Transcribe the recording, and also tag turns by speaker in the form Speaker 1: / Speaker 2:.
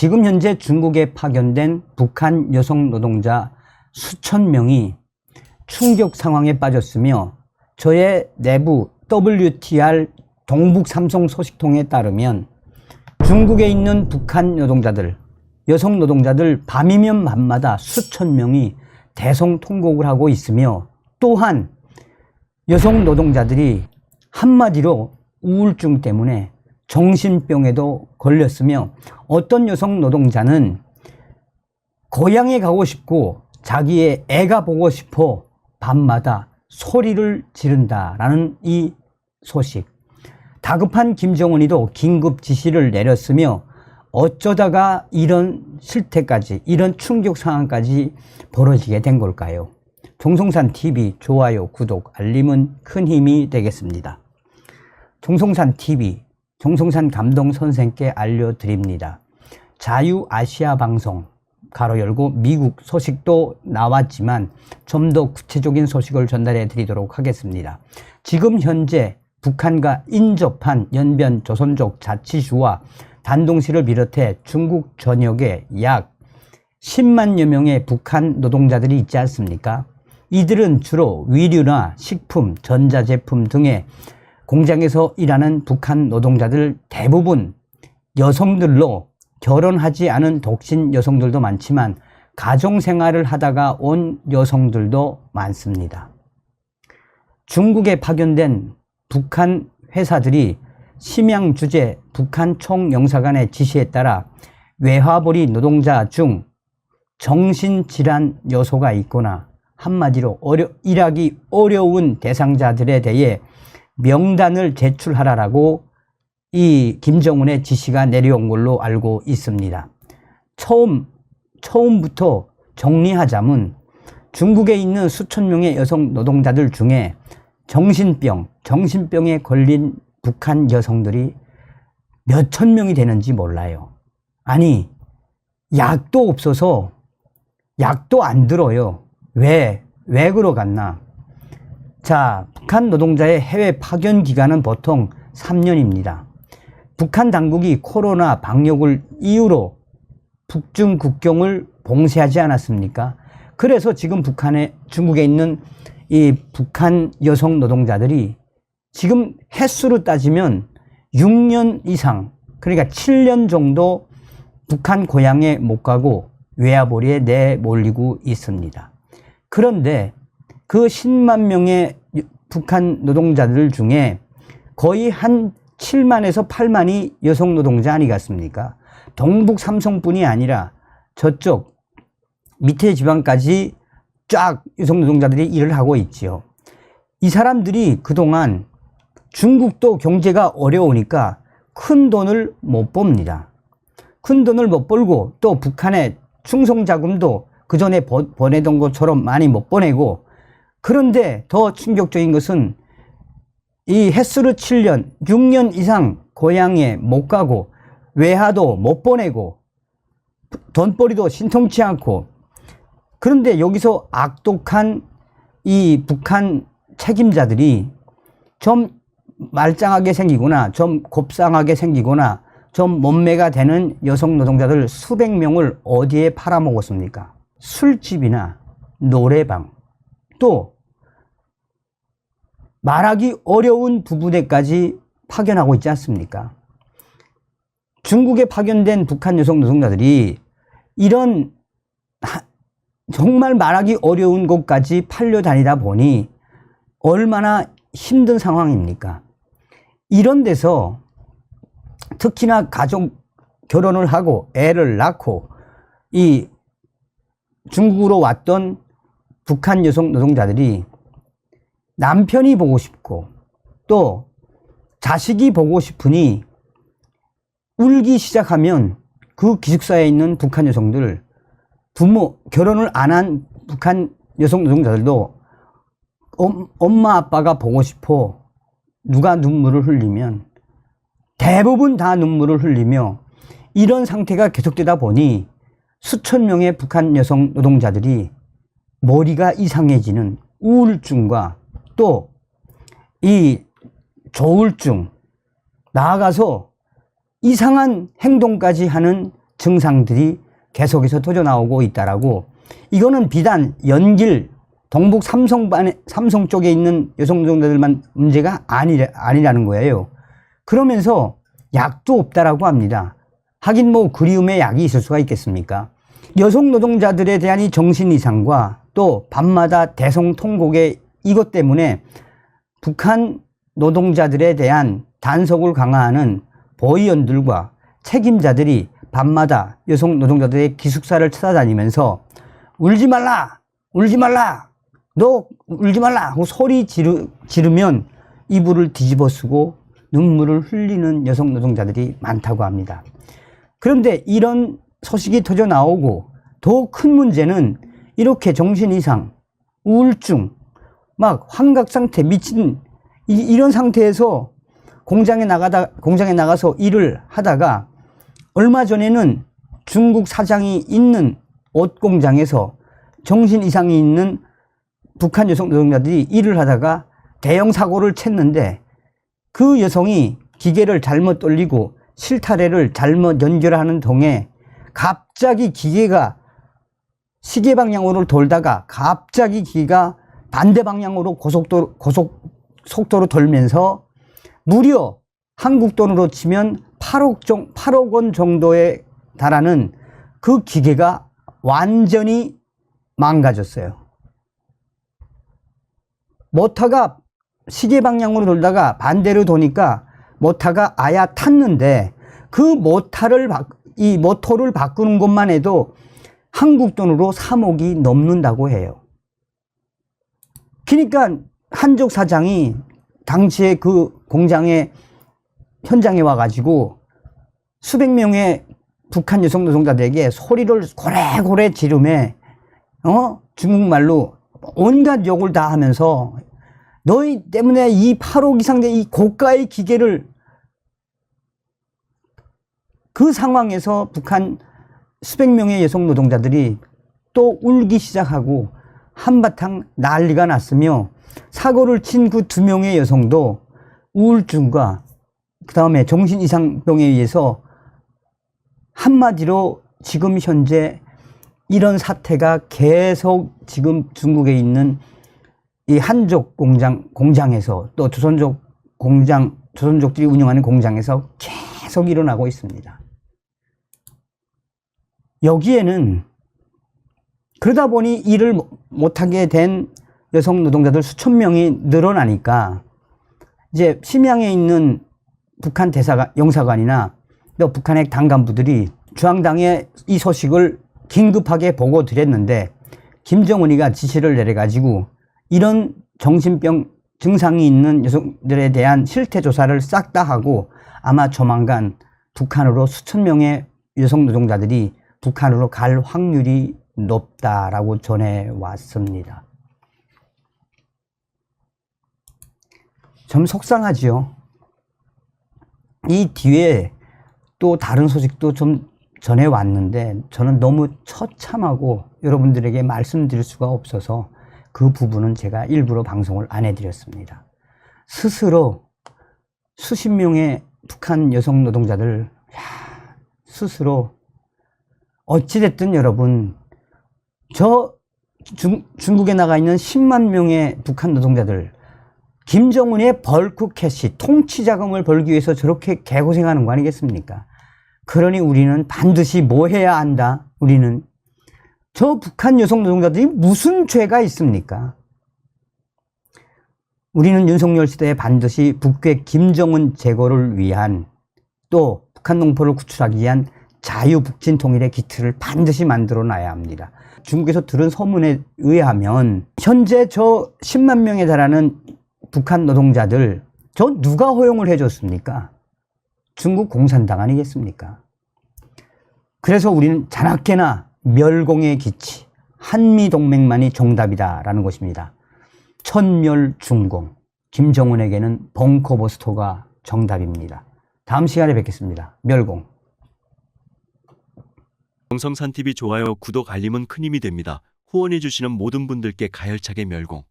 Speaker 1: 지금 현재 중국에 파견된 북한 여성 노동자 수천 명이 충격 상황에 빠졌으며 저의 내부 WTR 동북 삼성 소식통에 따르면 중국에 있는 북한 노동자들, 여성 노동자들 밤이면 밤마다 수천 명이 대성통곡을 하고 있으며 또한 여성 노동자들이 한마디로 우울증 때문에 정신병에도 걸렸으며 어떤 여성 노동자는 고향에 가고 싶고 자기의 애가 보고 싶어 밤마다 소리를 지른다라는 이 소식. 다급한 김정은이도 긴급 지시를 내렸으며 어쩌다가 이런 실태까지, 이런 충격 상황까지 벌어지게 된 걸까요? 종송산TV 좋아요, 구독, 알림은 큰 힘이 되겠습니다. 종송산TV, 종송산 감동 선생께 알려드립니다. 자유아시아 방송, 가로 열고 미국 소식도 나왔지만 좀 더 구체적인 소식을 전달해 드리도록 하겠습니다. 지금 현재 북한과 인접한 연변 조선족 자치주와 단동시를 비롯해 중국 전역에 약 10만여 명의 북한 노동자들이 있지 않습니까? 이들은 주로 위류나 식품, 전자제품 등의 공장에서 일하는 북한 노동자들 대부분 여성들로 결혼하지 않은 독신 여성들도 많지만 가정생활을 하다가 온 여성들도 많습니다. 중국에 파견된 북한 회사들이 심양 주재 북한 총영사관의 지시에 따라 외화벌이 노동자 중 정신질환 요소가 있거나 한마디로 일하기 어려운 대상자들에 대해 명단을 제출하라고 이 김정은의 지시가 내려온 걸로 알고 있습니다. 처음부터 정리하자면 중국에 있는 수천 명의 여성 노동자들 중에 정신병에 걸린 북한 여성들이 몇천 명이 되는지 몰라요. 아니, 약도 없어서 약도 안 들어요. 왜 그러겠나? 자, 북한 노동자의 해외 파견 기간은 보통 3년입니다. 북한 당국이 코로나 방역을 이유로 북중 국경을 봉쇄하지 않았습니까? 그래서 지금 중국에 있는 이 북한 여성 노동자들이 지금 횟수로 따지면 6년 이상, 그러니까 7년 정도 북한 고향에 못 가고 외화벌이에 내몰리고 있습니다. 그런데 그 10만 명의 북한 노동자들 중에 거의 한 7만에서 8만이 여성 노동자 아니겠습니까? 동북 삼성뿐이 아니라 저쪽 밑에 지방까지 쫙 여성 노동자들이 일을 하고 있지요. 이 사람들이 그동안 중국도 경제가 어려우니까 큰 돈을 못 법니다. 큰 돈을 못 벌고 또 북한의 충성자금도 그 전에 보내던 것처럼 많이 못 보내고, 그런데 더 충격적인 것은 이 햇수르 7년, 6년 이상 고향에 못 가고 외화도 못 보내고 돈벌이도 신통치 않고, 그런데 여기서 악독한 이 북한 책임자들이 좀 말짱하게 생기거나 좀 곱상하게 생기거나 좀 몸매가 되는 여성 노동자들 수백 명을 어디에 팔아먹었습니까? 술집이나 노래방, 또 말하기 어려운 부부대까지 파견하고 있지 않습니까? 중국에 파견된 북한 여성 노동자들이 이런 정말 말하기 어려운 곳까지 팔려다니다 보니 얼마나 힘든 상황입니까? 이런 데서 특히나 결혼을 하고 애를 낳고 이 중국으로 왔던 북한 여성 노동자들이 남편이 보고 싶고 또 자식이 보고 싶으니 울기 시작하면 그 기숙사에 있는 북한 여성들, 결혼을 안 한 북한 여성 노동자들도 엄마 아빠가 보고 싶어 누가 눈물을 흘리면 대부분 다 눈물을 흘리며 이런 상태가 계속되다 보니 수천 명의 북한 여성 노동자들이 머리가 이상해지는 우울증과 또 이 조울증, 나아가서 이상한 행동까지 하는 증상들이 계속해서 터져 나오고 있다라고. 이거는 비단 연길 동북 삼성 쪽에 있는 여성 노동자들만 문제가 아니라는 거예요. 그러면서 약도 없다라고 합니다. 하긴 뭐 그리움의 약이 있을 수가 있겠습니까? 여성 노동자들에 대한 이 정신 이상과 또 밤마다 대성통곡의 이것 때문에 북한 노동자들에 대한 단속을 강화하는 보위원들과 책임자들이 밤마다 여성 노동자들의 기숙사를 찾아다니면서 울지 말라! 울지 말라! 너 울지 말라! 하고 소리 지르면 이불을 뒤집어 쓰고 눈물을 흘리는 여성 노동자들이 많다고 합니다. 그런데 이런 소식이 터져 나오고 더 큰 문제는 이렇게 정신 이상, 우울증, 막 환각 상태, 미친 이런 상태에서 공장에 나가서 일을 하다가 얼마 전에는 중국 사장이 있는 옷 공장에서 정신 이상이 있는 북한 여성 노동자들이 일을 하다가 대형 사고를 쳤는데 그 여성이 기계를 잘못 돌리고 실타래를 잘못 연결하는 동에 갑자기 기계가 시계 방향으로 돌다가 갑자기 기계가 반대 방향으로 속도로 돌면서 무려 한국 돈으로 치면 8억 원 정도에 달하는 그 기계가 완전히 망가졌어요. 모터가 시계 방향으로 돌다가 반대로 도니까 모터가 아야 탔는데 그 모터를 바꾸는 것만 해도 한국 돈으로 3억이 넘는다고 해요. 그러니까 한족 사장이 당시에 그 공장에 현장에 와가지고 수백 명의 북한 여성 노동자들에게 소리를 고래고래 지르며 중국말로 온갖 욕을 다 하면서 너희 때문에 이 8억 이상 된 이 고가의 기계를 그 상황에서 북한 수백 명의 여성 노동자들이 또 울기 시작하고 한바탕 난리가 났으며 사고를 친 그 2명의 여성도 우울증과 그 다음에 정신이상병에 의해서 한마디로 지금 현재 이런 사태가 계속 지금 중국에 있는 이 한족 공장에서 또 조선족들이 운영하는 공장에서 계속 일어나고 있습니다. 여기에는 그러다 보니 일을 못하게 된 여성 노동자들 수천 명이 늘어나니까 이제 심양에 있는 북한 영사관이나 또 북한의 당간부들이 중앙당에 이 소식을 긴급하게 보고 드렸는데 김정은이가 지시를 내려가지고 이런 정신병 증상이 있는 여성들에 대한 실태 조사를 싹 다 하고 아마 조만간 북한으로 수천 명의 여성 노동자들이 북한으로 갈 확률이 높다라고 전해왔습니다. 좀 속상하지요. 이 뒤에 또 다른 소식도 좀 전해왔는데 저는 너무 처참하고 여러분들에게 말씀드릴 수가 없어서 그 부분은 제가 일부러 방송을 안 해드렸습니다. 스스로 수십 명의 북한 여성 노동자들 스스로 어찌됐든 여러분 중국에 나가 있는 10만 명의 북한 노동자들 김정은의 벌크 캐시 통치 자금을 벌기 위해서 저렇게 개고생하는 거 아니겠습니까? 그러니 우리는 반드시 뭐 해야 한다? 우리는 저 북한 여성 노동자들이 무슨 죄가 있습니까? 우리는 윤석열 시대에 반드시 북괴 김정은 제거를 위한 또 북한 농포를 구출하기 위한 자유북진 통일의 기틀을 반드시 만들어 놔야 합니다. 중국에서 들은 소문에 의하면 현재 저 10만 명에 달하는 북한 노동자들 저 누가 허용을 해줬습니까? 중국 공산당 아니겠습니까? 그래서 우리는 자나깨나 멸공의 기치, 한미동맹만이 정답이다라는 것입니다. 천멸중공, 김정은에게는 벙커버스터가 정답입니다. 다음 시간에 뵙겠습니다. 멸공.
Speaker 2: 정성산TV 좋아요, 구독, 알림은 큰 힘이 됩니다. 후원해주시는 모든 분들께 가열차게 멸공.